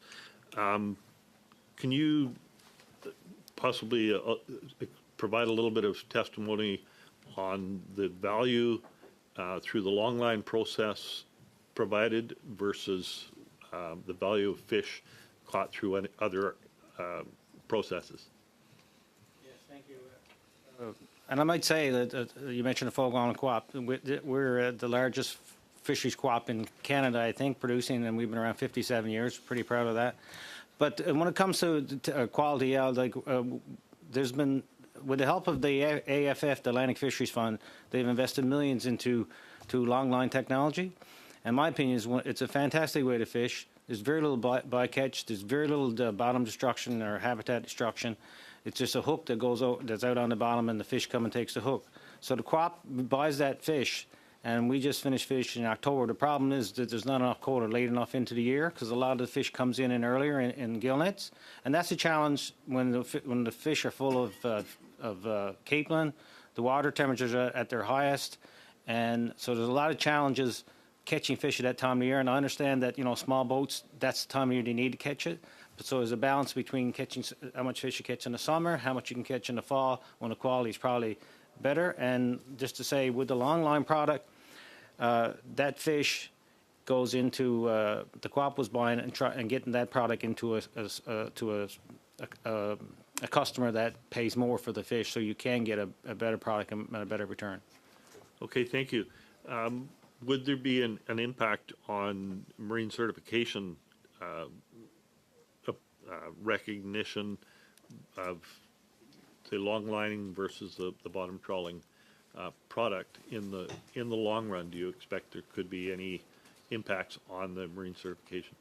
Can you possibly provide a little bit of testimony on the value through the long line process provided versus the value of fish caught through any other processes? Yes, thank you. And I might say that you mentioned the FOPO and co-op. We're the largest fisheries co-op in Canada, I think, producing, and we've been around 57 years. Pretty proud of that. But when it comes to quality yield, like there's been, with the help of the AFF, the Atlantic Fisheries Fund, they've invested millions into long line technology. And my opinion is it's a fantastic way to fish. There's very little bycatch. There's very little bottom destruction or habitat destruction. It's just a hook that goes out, that's out on the bottom, and the fish come and takes the hook. So the co-op buys that fish, and we just finished fishing in October. The problem is that there's not enough quota late enough into the year because a lot of the fish comes in earlier in gill nets, and that's a challenge when the fish are full of capelin. The water temperatures are at their highest, and so there's a lot of challenges catching fish at that time of year. And I understand that small boats, that's the time of year they need to catch it. But so there's a balance between catching how much fish you catch in the summer, how much you can catch in the fall when the quality is probably better. And just to say, with the long line product, that fish goes into the co-op was buying and getting that product into a customer that pays more for the fish, so you can get a better product and a better return. Okay, thank you. Would there be an impact on marine certification recognition of the long lining versus the bottom trawling product in the long run? Do you expect there could be any impacts on the marine certification?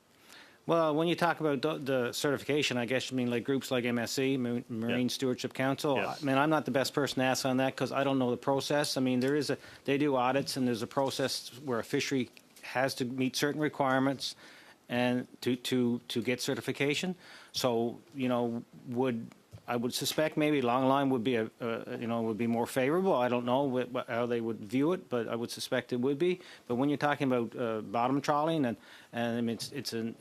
Well, when you talk about the certification, I guess you mean like groups like MSC, Marine Stewardship Council. Yes. I mean, I'm not the best person to ask on that because I don't know the process. I mean, they do audits, and there's a process where a fishery has to meet certain requirements and to get certification. So, I would suspect maybe long line would be would be more favorable. I don't know how they would view it, but I would suspect it would be. But when you're talking about bottom trawling and I mean the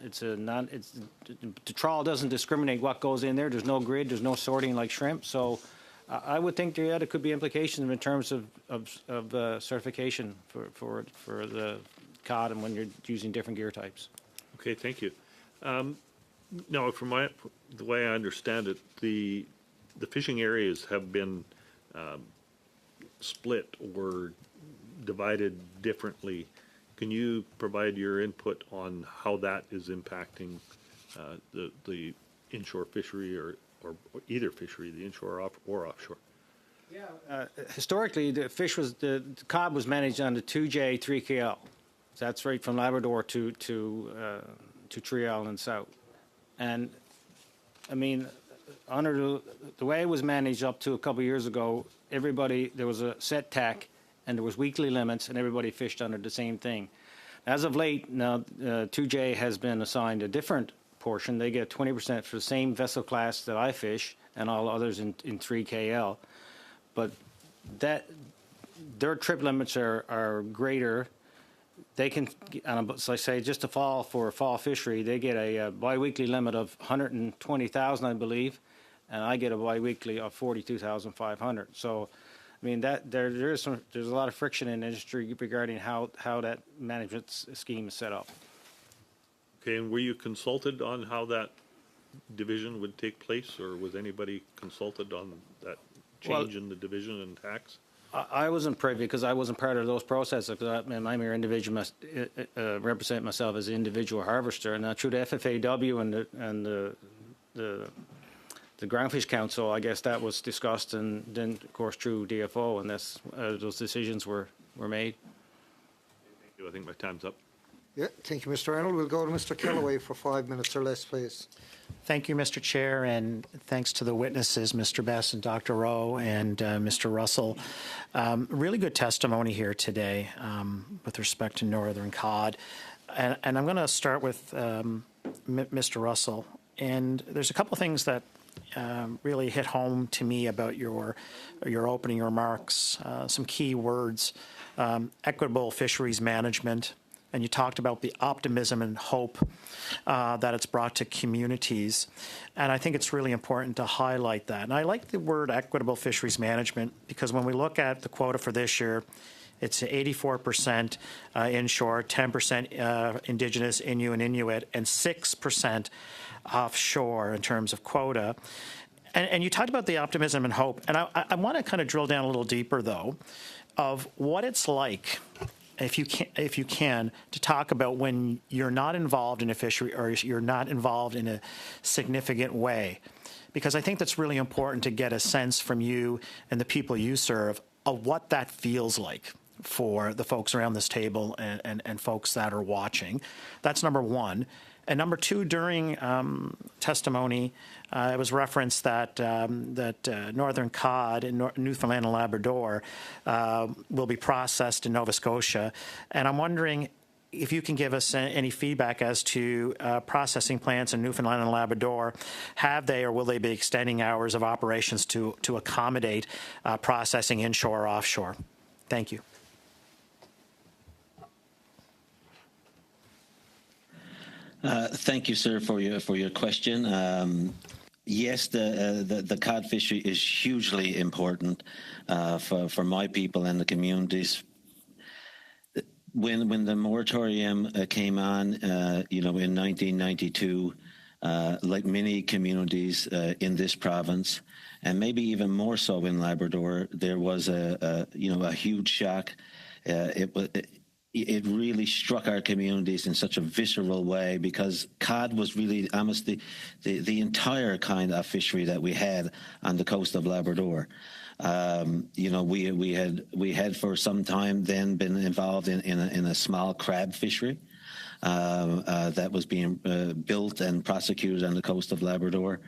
trawl doesn't discriminate what goes in there. There's no grid. There's no sorting like shrimp. So I would think there could be implications in terms of certification for the cod and when you're using different gear types. Okay, thank you. No, from the way I understand it, the fishing areas have been split or divided differently. Can you provide your input on how that is impacting the inshore fishery or either fishery, the inshore or offshore? Yeah, historically, the cod was managed on the 2J 3KL. So that's right from Labrador to Tree Island south. And I mean, under the way it was managed up to a couple of years ago, there was a set tack and there was weekly limits, and everybody fished under the same thing. As of late, now 2J has been assigned a different portion. They get 20% for the same vessel class that I fish and all others in 3KL. But their trip limits are greater. They can, so I say, just to fall for a fall fishery, they get a biweekly limit of 120,000, I believe, and I get a biweekly of 42,500. So, I mean, there's a lot of friction in the industry regarding how that management scheme is set up. Okay, and were you consulted on how that division would take place, or was anybody consulted on that change in the division and tax? I wasn't privy because I wasn't part of those processes. Because I'm a mere individual, must represent myself as an individual harvester. And through the FFAW and the Groundfish Council, I guess that was discussed, and then of course through DFO, and those decisions were made. Thank you. I think my time's up. Yeah, thank you, Mr. Arnold. We'll go to Mr. Kellaway for 5 minutes or less, please. Thank you, Mr. Chair, and thanks to the witnesses, Mr. Best and Dr. Rowe and Mr. Russell. Really good testimony here today with respect to northern cod. And I'm going to start with Mr. Russell. And there's a couple of things that really hit home to me about your opening remarks, some key words, equitable fisheries management, and you talked about the optimism and hope that it's brought to communities. And I think it's really important to highlight that. And I like the word equitable fisheries management, because when we look at the quota for this year, it's 84% inshore, 10% Indigenous, Innu and Inuit, and 6% offshore in terms of quota. And you talked about the optimism and hope. And I want to kind of drill down a little deeper, though, of what it's like, if you can, to talk about when you're not involved in a fishery or you're not involved in a significant way. Because I think that's really important to get a sense from you and the people you serve of what that feels like for the folks around this table and folks that are watching. That's number one. And number two, during testimony, it was referenced that northern cod in Newfoundland and Labrador will be processed in Nova Scotia. And I'm wondering if you can give us any feedback as to processing plants in Newfoundland and Labrador. Have they or will they be extending hours of operations to accommodate processing inshore or offshore? Thank you. Thank you, sir, for your question. Yes, the cod fishery is hugely important for my people and the communities. When the moratorium came on, in 1992, like many communities in this province, and maybe even more so in Labrador, there was a huge shock. It really struck our communities in such a visceral way, because cod was really almost the entire kind of fishery that we had on the coast of Labrador. We had for some time then been involved in a small crab fishery that was being built and prosecuted on the coast of Labrador,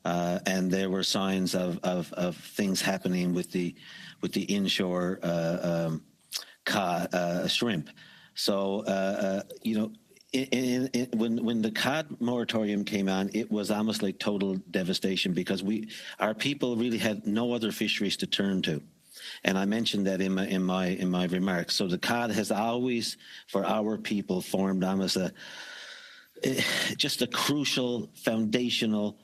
and there were signs of things happening with the inshore shrimp. So, when the cod moratorium came on, it was almost like total devastation, because our people really had no other fisheries to turn to. And I mentioned that in my remarks. So the cod has always, for our people, formed almost just a crucial, foundational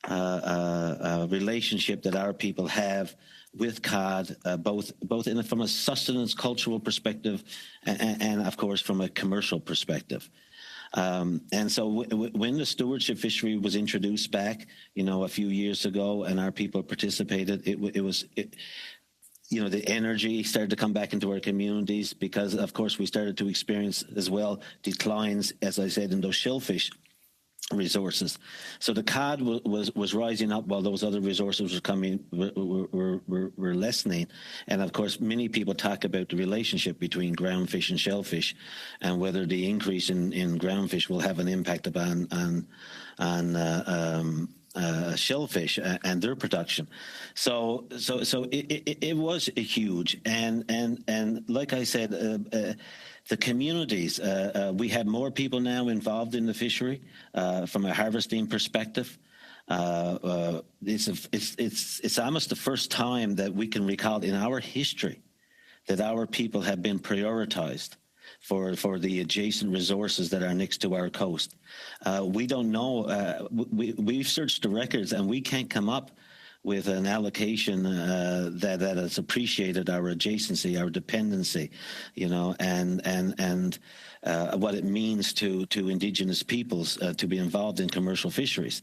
relationship that our people have with cod, both from a sustenance cultural perspective and of course from a commercial perspective. And so when the stewardship fishery was introduced back, a few years ago, and our people participated, the energy started to come back into our communities, because of course we started to experience as well declines, as I said, in those shellfish resources. So the cod was rising up while those other resources were lessening. And of course, many people talk about the relationship between groundfish and shellfish, and whether the increase in groundfish will have an impact on shellfish and their production. So it was huge. And like I said, the communities, we have more people now involved in the fishery from a harvesting perspective. It's almost the first time that we can recall in our history that our people have been prioritized for the adjacent resources that are next to our coast. We don't know. We've searched the records, and we can't come up with an allocation that has appreciated our adjacency, our dependency, and what it means to Indigenous peoples to be involved in commercial fisheries.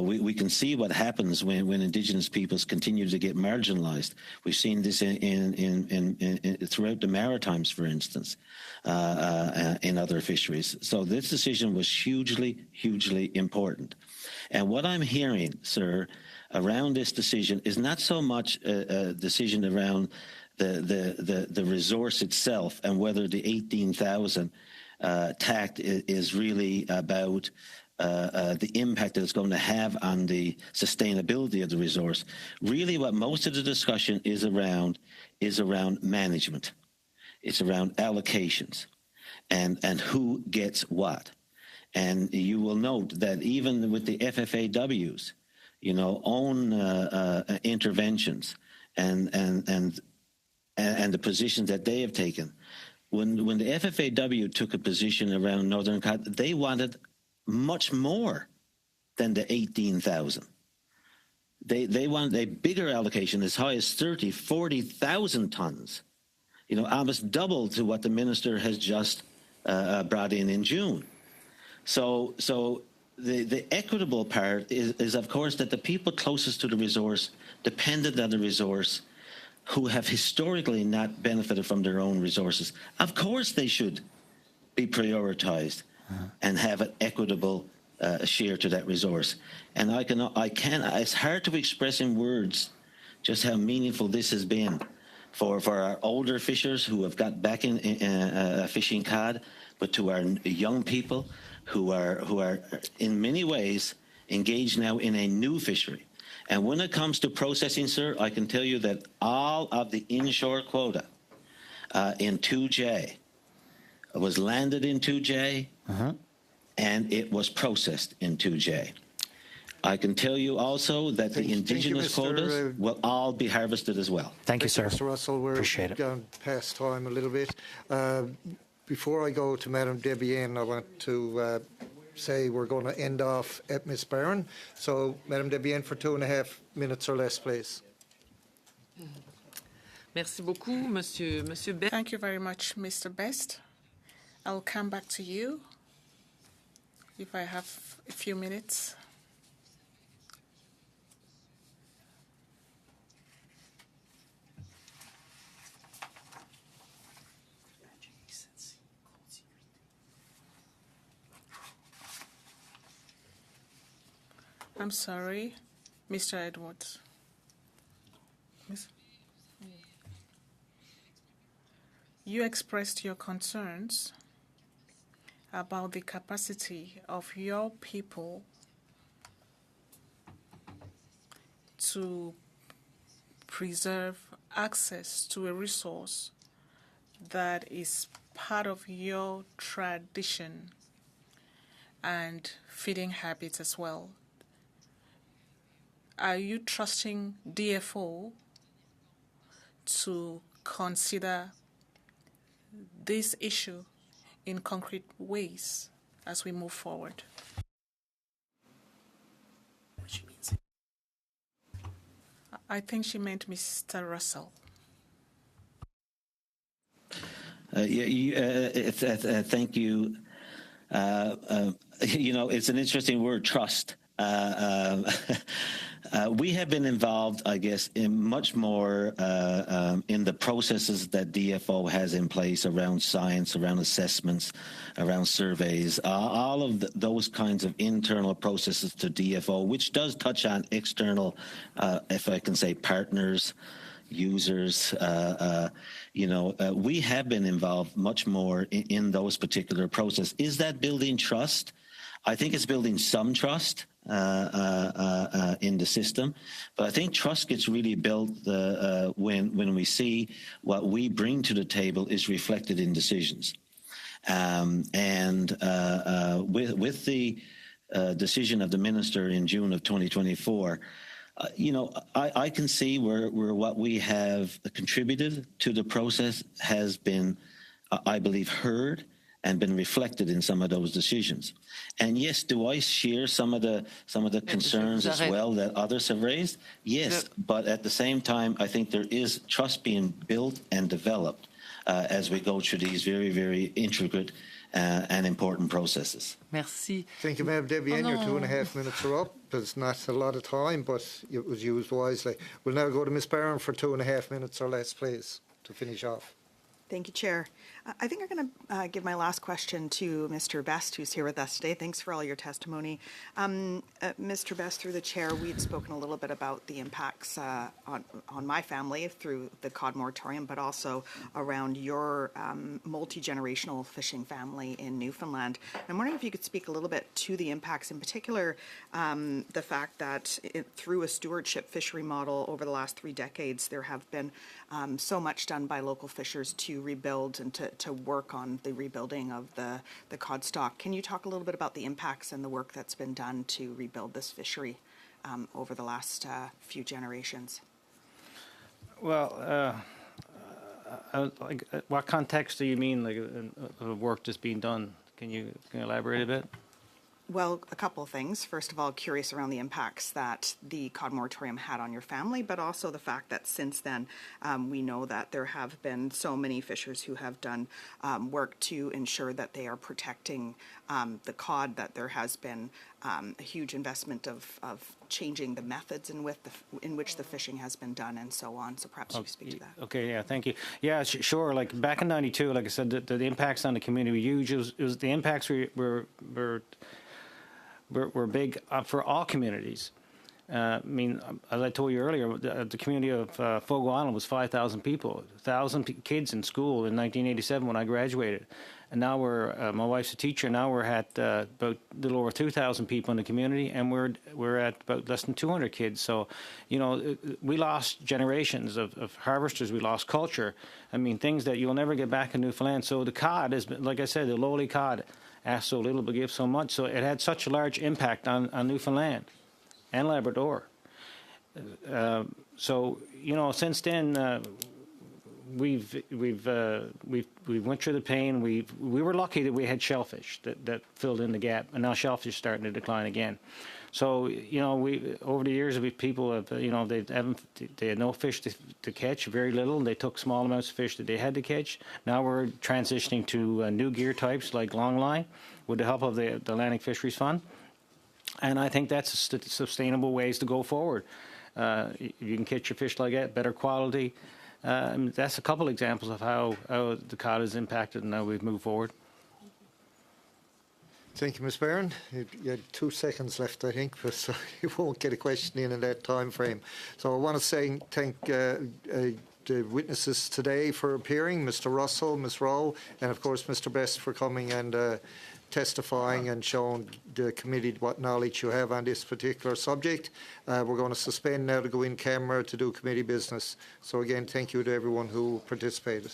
We can see what happens when Indigenous peoples continue to get marginalized. We've seen this in throughout the Maritimes, for instance, in other fisheries. So this decision was hugely, hugely important. And what I'm hearing, sir, around this decision is not so much a decision around the resource itself and whether the 18,000 TAC is really about the impact that it's going to have on the sustainability of the resource. Really, what most of the discussion is around management. It's around allocations and who gets what. And you will note that even with the FFAWs, own interventions and the positions that they have taken, when the FFAW took a position around northern cod, they wanted much more than the 18,000. They wanted a bigger allocation, as high as 30, 40,000 tons. Almost double to what the minister has just brought in June. So the equitable part is, of course, that the people closest to the resource, dependent on the resource, who have historically not benefited from their own resources, of course they should be prioritized and have an equitable share to that resource. And it's hard to express in words just how meaningful this has been for our older fishers who have got back in fishing cod, but to our young people who are in many ways engaged now in a new fishery. And when it comes to processing, sir, I can tell you that all of the inshore quota in 2J was landed in 2J, and it was processed in 2J. I can tell you also that the indigenous quotas will all be harvested as well. Thank you, sir. Mr. Russell, we're Appreciate it. gone past time a little bit. Before I go to Madam Debian, I want to say we're going to end off at Ms. Barron. So, Madam Debian, for 2.5 minutes or less, please. Merci beaucoup, Monsieur Best. Thank you very much, Mr. Best. I'll come back to you if I have a few minutes. I'm sorry, Mr. Edwards. You expressed your concerns about the capacity of your people to preserve access to a resource that is part of your tradition and feeding habits as well. Are you trusting DFO to consider this issue in concrete ways as we move forward? I think she meant Mr. Russell. Thank you. It's an interesting word, trust. We have been involved, I guess, in much more in the processes that DFO has in place around science, around assessments, around surveys, all of those kinds of internal processes to DFO, which does touch on external, if I can say, partners, users. We have been involved much more in those particular processes. Is that building trust? I think it's building some trust in the system, but I think trust gets really built when we see what we bring to the table is reflected in decisions. With the decision of the minister in June of 2024, I can see where what we have contributed to the process has been, I believe, heard and been reflected in some of those decisions. And yes, do I share some of the concerns as well that others have raised? Yes, but at the same time, I think there is trust being built and developed as we go through these very, very intricate and important processes. Merci. Thank you, Madam Debian. Your 2.5 minutes are up. There's not a lot of time, but it was used wisely. We'll now go to Ms. Barron for 2.5 minutes or less, please, to finish off. Thank you, Chair. I think I'm going to give my last question to Mr. Best, who's here with us today. Thanks for all your testimony. Mr. Best, through the Chair, we'd spoken a little bit about the impacts on my family through the cod moratorium, but also around your multi-generational fishing family in Newfoundland. I'm wondering if you could speak a little bit to the impacts, in particular the fact that through a stewardship fishery model over the last 3 decades, there have been so much done by local fishers to rebuild and to work on the rebuilding of the cod stock. Can you talk a little bit about the impacts and the work that's been done to rebuild this fishery over the last few generations? Well, what context do you mean, like, work that's being done? Can you elaborate a bit? Well, a couple of things. First of all, curious around the impacts that the cod moratorium had on your family, but also the fact that since then we know that there have been so many fishers who have done work to ensure that they are protecting the cod, that there has been a huge investment of changing the methods in which the fishing has been done and so on. So perhaps you could speak to that. Okay, yeah, thank you. Yeah, sure. Like back in '92, like I said, the impacts on the community were huge. It was the impacts were big for all communities. I mean, as I told you earlier, the community of FOPO Island was 5,000 people, 1,000 kids in school in 1987 when I graduated. And now my wife's a teacher, now we're at about a little over 2,000 people in the community, and we're at about less than 200 kids. So, you know, we lost generations of harvesters, we lost culture. I mean, things that you'll never get back in Newfoundland. So the cod is, like I said, the lowly cod asked so little but gave so much. So it had such a large impact on Newfoundland and Labrador. So, you know, since then, we've went through the pain. We were lucky that we had shellfish that filled in the gap, and now shellfish are starting to decline again. So, you know, over the years, people have, you know, they had no fish to catch, very little, and they took small amounts of fish that they had to catch. Now we're transitioning to new gear types like longline with the help of the Atlantic Fisheries Fund. And I think that's sustainable ways to go forward. You can catch your fish like that, better quality. That's a couple examples of how the cod is impacted and how we've moved forward. Thank you, Ms. Barron. You had 2 seconds left, I think, but so you won't get a question in that time frame. So I want to thank the witnesses today for appearing, Mr. Russell, Ms. Rowe, and of course Mr. Best for coming and testifying and showing the committee what knowledge you have on this particular subject. We're going to suspend now to go in camera to do committee business. So again, thank you to everyone who participated.